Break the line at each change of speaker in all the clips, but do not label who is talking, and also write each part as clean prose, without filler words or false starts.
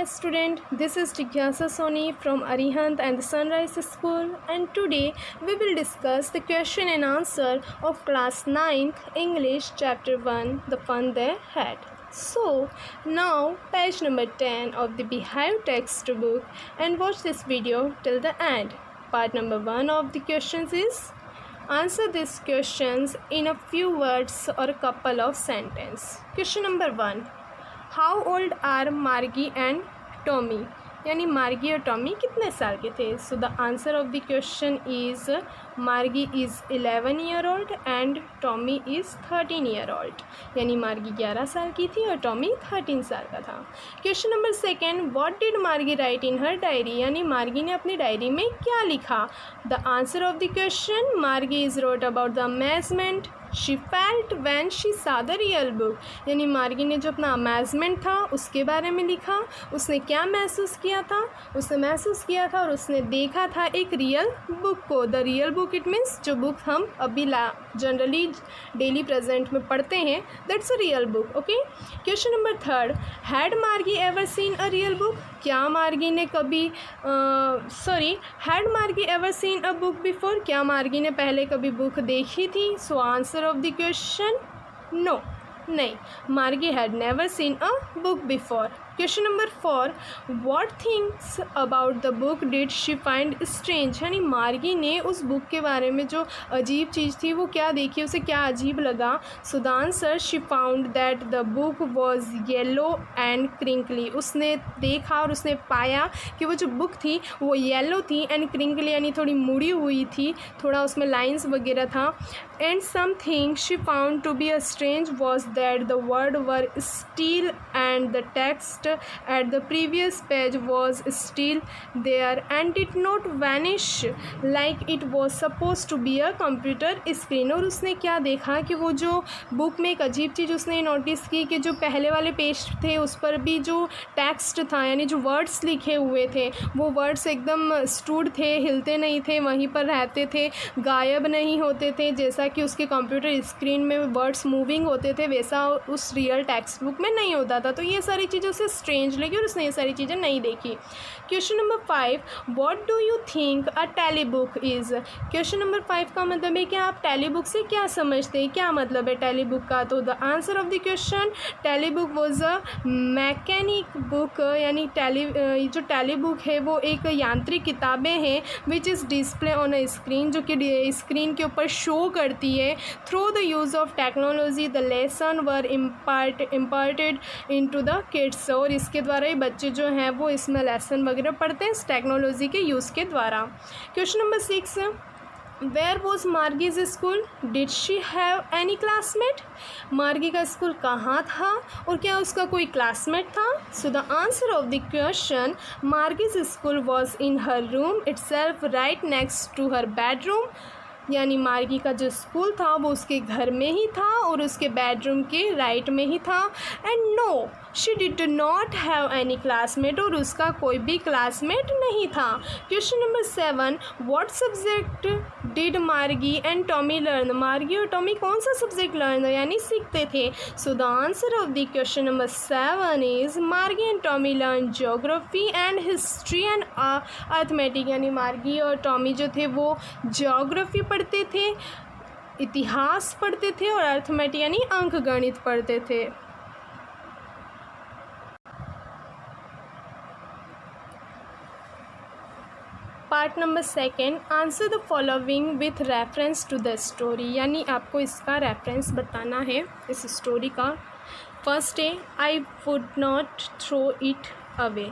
Hi student, this is Jigyasa Soni from Arihant and the Sunrise School, and today we will discuss the question and answer of class 9th English chapter 1, The Fun They Had. So now page number 10 of the Beehive textbook and watch this video till the end. Part number 1 of the questions is answer these questions in a few words or a couple of sentences. Question number 1. How old are Margie and Tommy, यानी Margie और Tommy कितने साल के थे. So the answer of the question is Margie is 11 year old and Tommy is 13 year old, यानी Margie 11 साल की थी और टॉमी 13 साल का था. Question number 2. What did Margie write in her diary, यानी मार्गी ने अपनी डायरी में क्या लिखा. The answer of the question Margie is wrote about the amazement she felt when she saw the real book, यानी मार्गी ने जो अपना अमेजमेंट था उसके बारे में लिखा. उसने क्या महसूस किया था, उसने महसूस किया था और उसने देखा था एक रियल बुक को. The real book it means जो बुक हम अभी जनरली डेली प्रेजेंट में पढ़ते हैं, that's a real book. Okay. Question number 3. Had Margie ever seen a real book, क्या मार्गी ने कभी had Margie ever seen a book before, क्या मार्गी ने पहले कभी बुक देखी थी. So answer of the question no, नहीं, Margie had never seen a book before. Question number 4. What things about the book did she find strange, यानी Margie ने उस बुक के बारे में जो अजीब चीज़ थी वो क्या देखी, उसे क्या अजीब लगा. सो the answer she found that the book was yellow and crinkly, उसने देखा और उसने पाया कि वो जो बुक थी वो येलो थी एंड क्रिंकली, यानी थोड़ी मुड़ी हुई थी, थोड़ा उसमें लाइन्स वगैरह था. And something she found to be a strange was that the word were still and the text at the previous page was still there and did not vanish like it was supposed to be a computer screen. और उसने क्या देखा कि वो जो book में एक अजीब चीज़ उसने नोटिस की कि जो पहले वाले पेज थे उस पर भी जो टेक्स्ट था, यानी जो वर्ड्स लिखे हुए थे, वो वर्ड्स एकदम स्टूड थे, हिलते नहीं थे, वहीं पर रहते थे, गायब नहीं होते थे. जैसा कि उसके कंप्यूटर स्क्रीन में वर्ड्स मूविंग होते थे वैसा उस रियल टेक्स्ट बुक में नहीं होता था. तो ये सारी चीज़ें उसे स्ट्रेंज लगी और उसने ये सारी चीज़ें नहीं देखी. Question number 5. What do you think a tele book is, question number 5 का मतलब है कि आप टेली बुक से क्या समझते हैं, क्या मतलब है टेली बुक का. तो the answer of the question tele book was a mechanic book, यानी जो टेली बुक है वो एक यांत्रिक किताबें हैं which is display on a screen, जो कि स्क्रीन के ऊपर शो करती है. Through the use of technology the lesson were imparted in to the kids, और इसके द्वारा ही बच्चे जो हैं वो इसमें लेसन वगैरह पढ़ते हैं इस टेक्नोलॉजी के यूज़ के द्वारा. Question number 6. Where was Margie's school, did she have any classmate, Margie का स्कूल कहाँ था और क्या उसका कोई क्लासमेट था. So the answer of the question Margie's school was in her room itself right next to her bedroom, यानी Margie का जो स्कूल था वो उसके घर में ही था और उसके बेडरूम के राइट में ही था. And no she did not have any classmate, और उसका कोई भी क्लासमेट नहीं था. Question number 7. What subject did Margie and Tommy learn, Margie और टॉमी कौन सा सब्जेक्ट लर्न यानी सीखते थे. So the answer of the question number 7 is Margie and Tommy learn geography and history and arithmetic, यानी Margie और Tommy जो थे वो ज्योग्राफी पढ़ते थे, इतिहास पढ़ते थे और अर्थमेटिक यानी अंक गणित पढ़ते थे. Part number 2. Answer the following with reference to the story, यानी आपको इसका रेफरेंस बताना है इस स्टोरी का. फर्स्ट है I would not throw it away,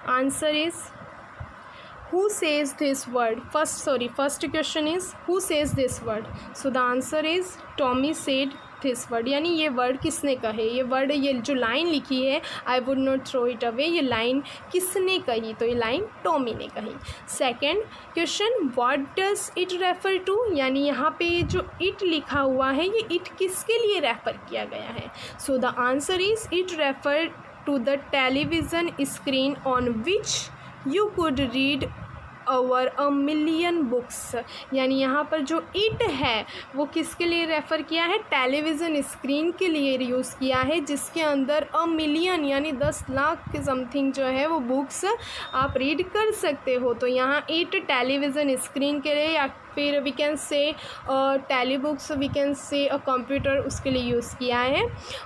answer is who says this word, first question is who says this word. So the answer is Tommy said this word, यानी ये वर्ड किसने कहे, ये वर्ड, ये जो line लिखी है I would not throw it away, ये लाइन किसने कही, तो ये लाइन टॉमी ने कही. Second question what does it refer to, यानी यहाँ पे जो इट लिखा हुआ है ये इट किसके लिए रेफ़र किया गया है. So the answer is it refer to the television screen on which you could read over a million books, यानी यहाँ पर जो इट है वो किसके लिए रेफ़र किया है, टेलीविज़न स्क्रीन के लिए यूज़ किया है, जिसके अंदर अ मिलियन यानी 10 लाख के समथिंग जो है वो बुक्स आप रीड कर सकते हो। तो यहाँ इट टेलीविज़न स्क्रीन के लिए, या फिर we can say tele books, we can say a computer, उसके लिए यूज़ किया है।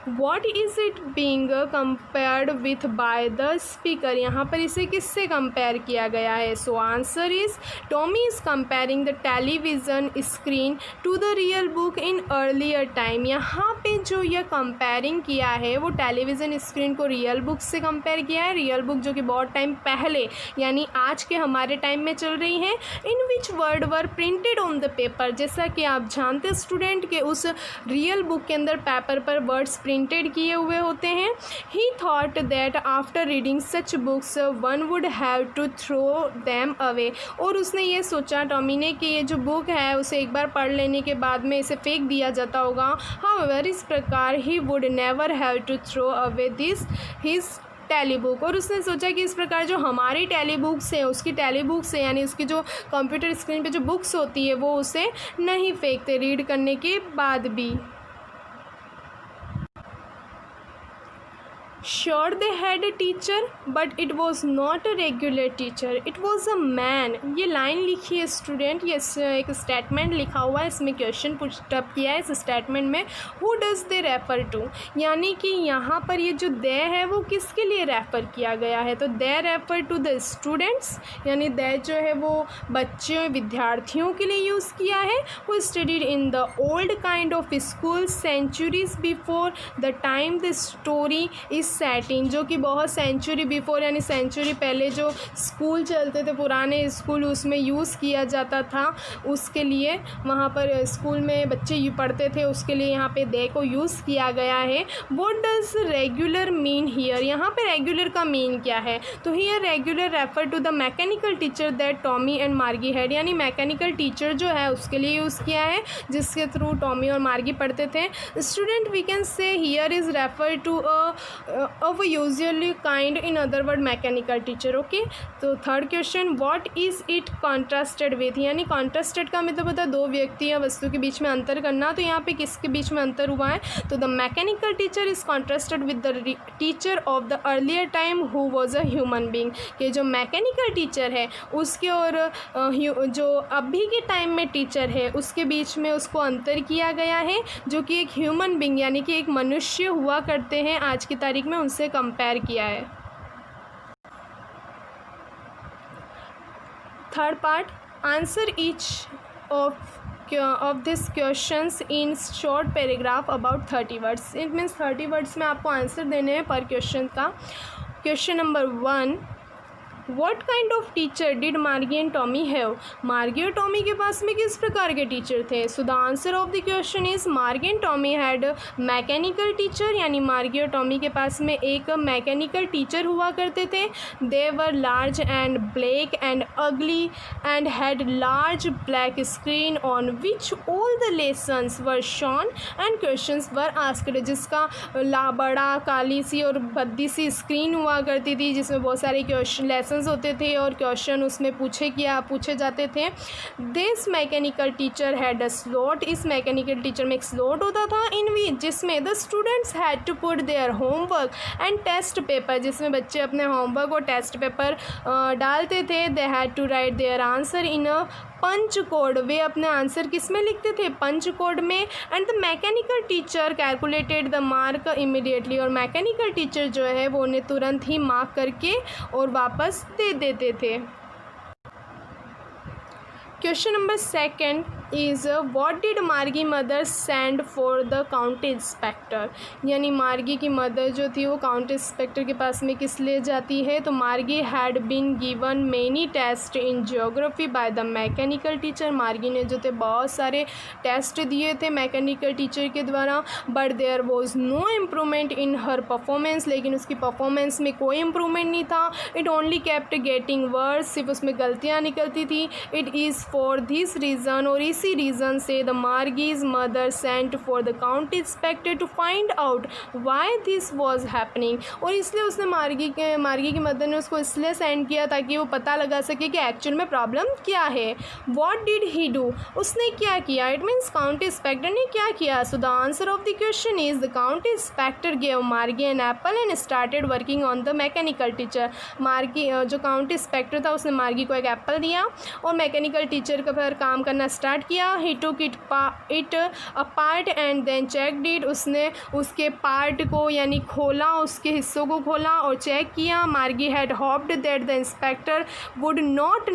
What is it being compared with by the speaker, यहाँ पर इसे किससे कंपेयर किया गया है। So answer is Tommy is comparing the television screen to the real book in earlier time. यहाँ पे जो यह कंपेयरिंग किया है वो टेलीविज़न स्क्रीन को रियल बुक से कंपेयर किया है। रियल बुक जो कि बहुत टाइम पहले यानी आज के हमारे टाइम में चल रही है। In which word were printed on the paper, जैसा कि आप जानते स्टूडेंट के उस रियल बुक के अंदर पेपर पर वर्ड्स प्रिंटेड किए हुए होते हैं। He thought that after reading such books one would have to throw them away, और उसने ये सोचा टॉमी ने कि ये जो बुक है उसे एक बार पढ़ लेने के बाद में इसे फेंक दिया जाता होगा। हाउएवर, इस प्रकार he would never have to throw away this his tele book, और उसने सोचा कि इस प्रकार जो हमारी टेली बुक्स है उसकी टेली बुक्स है यानी उसकी जो कंप्यूटर स्क्रीन पे जो बुक्स होती है वो उसे नहीं फेंकते रीड करने के बाद भी। Sure they had a teacher but it was not a regular teacher, it was a man। ये लाइन लिखी है स्टूडेंट, ये एक स्टेटमेंट लिखा हुआ है, इसमें क्वेश्चन पुटअप किया है इस स्टेटमेंट में। Who does they refer to, यानी कि यहाँ पर ये जो दे है वो किसके लिए रेफ़र किया गया है। तो दे रेफ़र टू द स्टूडेंट्स, यानी दे जो है वो बच्चों विद्यार्थियों के लिए यूज़ किया है। वो studied in the old kind of school centuries before the time the story is setting, जो कि बहुत सेंचुरी बिफोर यानी सेंचुरी पहले जो स्कूल चलते थे पुराने स्कूल उसमें यूज़ किया जाता था, उसके लिए वहाँ पर स्कूल में बच्चे पढ़ते थे उसके लिए यहाँ पे दे को यूज़ किया गया है। What does regular mean here, यहाँ पे रेगुलर का मीन क्या है। तो here regular refer to the mechanical teacher that Tommy and Margie had, यानी मैकेनिकल टीचर जो है उसके लिए यूज़ किया है जिसके थ्रू टॉमी और मार्गी पढ़ते थे। Student we can say here is refer to of a usually kind, in other word mechanical teacher। Okay, तो third question, what is it contrasted with, यानी कॉन्ट्रास्टेड का मतलब होता है दो व्यक्ति या वस्तु के बीच में अंतर करना। तो यहाँ पे किसके बीच में अंतर हुआ है, तो the mechanical teacher is contrasted with the teacher of the earlier time who was a human being, कि जो मैकेनिकल टीचर है उसके और जो अभी के टाइम में टीचर है उसके बीच में उसको अंतर किया गया है, जो कि एक ह्यूमन बींग यानी कि एक मनुष्य हुआ करते हैं आज की तारीख में, उनसे कंपेयर किया है। Third part, answer each of this questions in short paragraph about 30 words. It means 30 words में आपको आंसर देने हैं पर क्वेश्चन का। Question number 1, What kind of teacher did मार्गी एंड टॉमी हैव, मार्गी और टॉमी के पास में किस प्रकार के टीचर थे। So the answer of the question is Margie and Tommy had mechanical teacher, यानी मार्गी और टॉमी के पास में एक मैकेनिकल टीचर हुआ करते थे। They were large and black and ugly and had large black screen on which all the lessons were shown and questions were asked, जिसका बड़ा काली सी और भद्दी सी स्क्रीन हुआ करती थी जिसमें बहुत सारे क्वेश्चन लेसन होते थे और क्वेश्चन उसमें पूछे जाते थे। This mechanical teacher had a slot, इस मैकेनिकल टीचर में एक स्लॉट होता था इन विच जिसमें the students had to put their homework and test paper, जिसमें बच्चे अपने होमवर्क और टेस्ट पेपर डालते थे। They had to write their answer in a punch code, वे अपने आंसर किस में लिखते थे, पंच कोड में। And the mechanical teacher calculated the mark immediately, और मैकेनिकल टीचर जो है वो उन्हें तुरंत ही मार्क करके और वापस दे देते थे। Question number 2 is what did Margie mother send for the county inspector, यानी मार्गी की मदर जो थी वो काउंटी इंस्पेक्टर के पास में किस लिए जाती है। तो Margie had been given many test in geography by the mechanical teacher, Margie ने जो थे बहुत सारे टेस्ट दिए थे मैकेनिकल टीचर के द्वारा। But there was no improvement in her performance, लेकिन उसकी परफॉर्मेंस में कोई इम्प्रूवमेंट नहीं था। It only kept getting worse, सिर्फ उसमें गलतियाँ निकलती थी। It is for this reason, और इस इसी रीज़न से the Margie's mother sent for the county inspector to find out why this was happening, और इसलिए उसने मार्गी की मदर ने उसको इसलिए सेंड किया ताकि वो पता लगा सके कि एक्चुअल में प्रॉब्लम क्या है। वॉट डिड ही डू, उसने क्या किया, इट मीन्स काउंटी इंस्पेक्टर ने क्या किया। So the answer of the question is the county inspector gave Margie an apple and started working on the mechanical teacher. Margie जो county inspector था उसने मार्गी को एक एप्पल दिया और मैकेनिकल टीचर का पर काम करना स्टार्ट किया। He took it apart and then checked it, उसने उसके पार्ट को यानी खोला, उसके हिस्सों को खोला और चेक किया। Margie had hoped that the inspector would not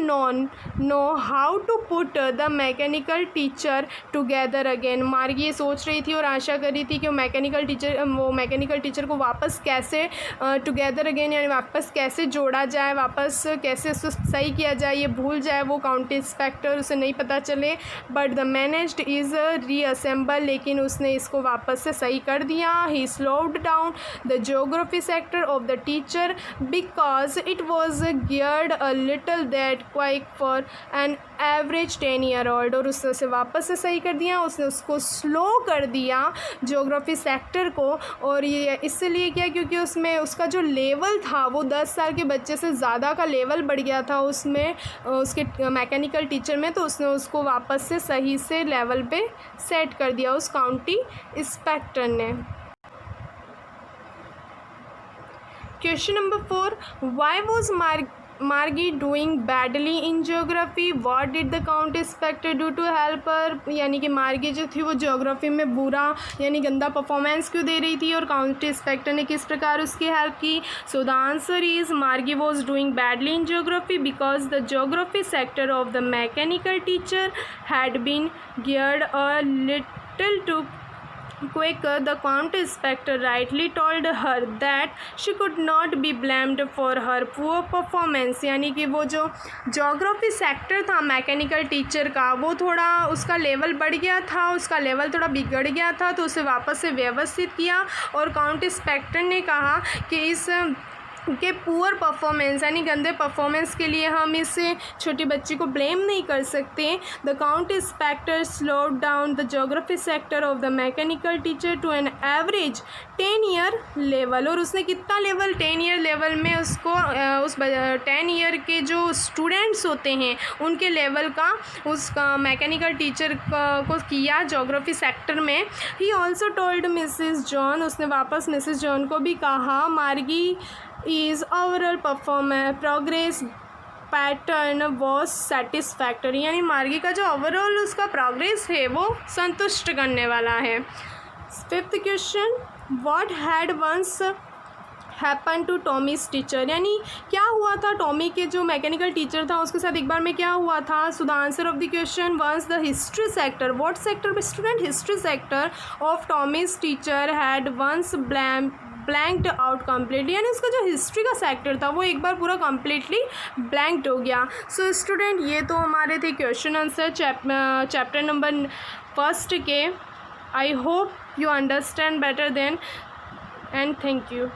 know how to put the mechanical teacher together again. Margie ये सोच रही थी और आशा कर रही थी कि वो मैकेनिकल टीचर को वापस कैसे टुगेदर अगेन यानी वापस कैसे जोड़ा जाए, वापस कैसे उसको सही किया जाए, ये भूल जाए वो काउंटी इंस्पेक्टर, उसे नहीं पता चले। But the managed is reassemble, लेकिन उसने इसको वापस से सही कर दिया। He slowed down the geography sector of the teacher because it was geared a little that quick for an average 10 year old, और उसने उसे वापस से सही कर दिया, उसने उसको स्लो कर दिया ज्योग्राफी सेक्टर को। और ये इसलिए किया क्योंकि उसमें उसका जो लेवल था वो 10 साल के बच्चे से ज़्यादा का लेवल बढ़ गया था उसमें उसके मैकेनिकल टीचर में, तो उसने उसको वापस से सही से लेवल पे सेट कर दिया उस काउंटी इंस्पेक्टर ने। Question number 4, why was Margie doing badly in geography, what did the county inspector do to help her, यानी कि मार्गी जो थी वो ज्योग्राफी में बुरा यानी गंदा परफॉर्मेंस क्यों दे रही थी और काउंटी इंस्पेक्टर ने किस प्रकार उसकी हेल्प की। So the answer is Margie was doing badly in geography because the geography sector of the mechanical teacher had been geared a little too quick. The county inspector rightly told her that she could not be blamed for her poor performance, यानी कि वो जो geography sector था mechanical teacher का वो थोड़ा उसका level बढ़ गया था, उसका लेवल थोड़ा बिगड़ गया था, तो उसे वापस से व्यवस्थित किया। और काउंटी इंस्पेक्टर ने कहा कि इस के पुअर परफॉर्मेंस यानी गंदे परफॉर्मेंस के लिए हम इस छोटी बच्ची को ब्लेम नहीं कर सकते। The county inspector slowed down the geography sector of the mechanical teacher to an average 10 year level, और उसने कितना लेवल 10 ईयर लेवल में उसको उस 10 ईयर के जो स्टूडेंट्स होते हैं उनके लेवल का उसका मैकेनिकल टीचर को किया ज्योग्राफी सेक्टर में। He also told Mrs John, उसने वापस मिसिज जॉन को भी कहा मार्गी is overall progress pattern was satisfactory, यानी मार्गी का जो ओवरऑल उसका प्रोग्रेस है वो संतुष्ट करने वाला है। 5th question, what had once happen to Tommy's teacher, यानी क्या हुआ था टॉमी के जो मैकेनिकल टीचर था उसके साथ एक बार में क्या हुआ था। So the answer of the question once the history sector, what sector student, history sector of Tommy's teacher had once blanked out completely, यानी उसका जो हिस्ट्री का सेक्टर था वो एक बार पूरा कम्प्लीटली ब्लैंक्ड हो गया। सो स्टूडेंट ये तो हमारे थे क्वेश्चन आंसर चैप्टर नंबर 1 के। I hope you understand better than and thank you.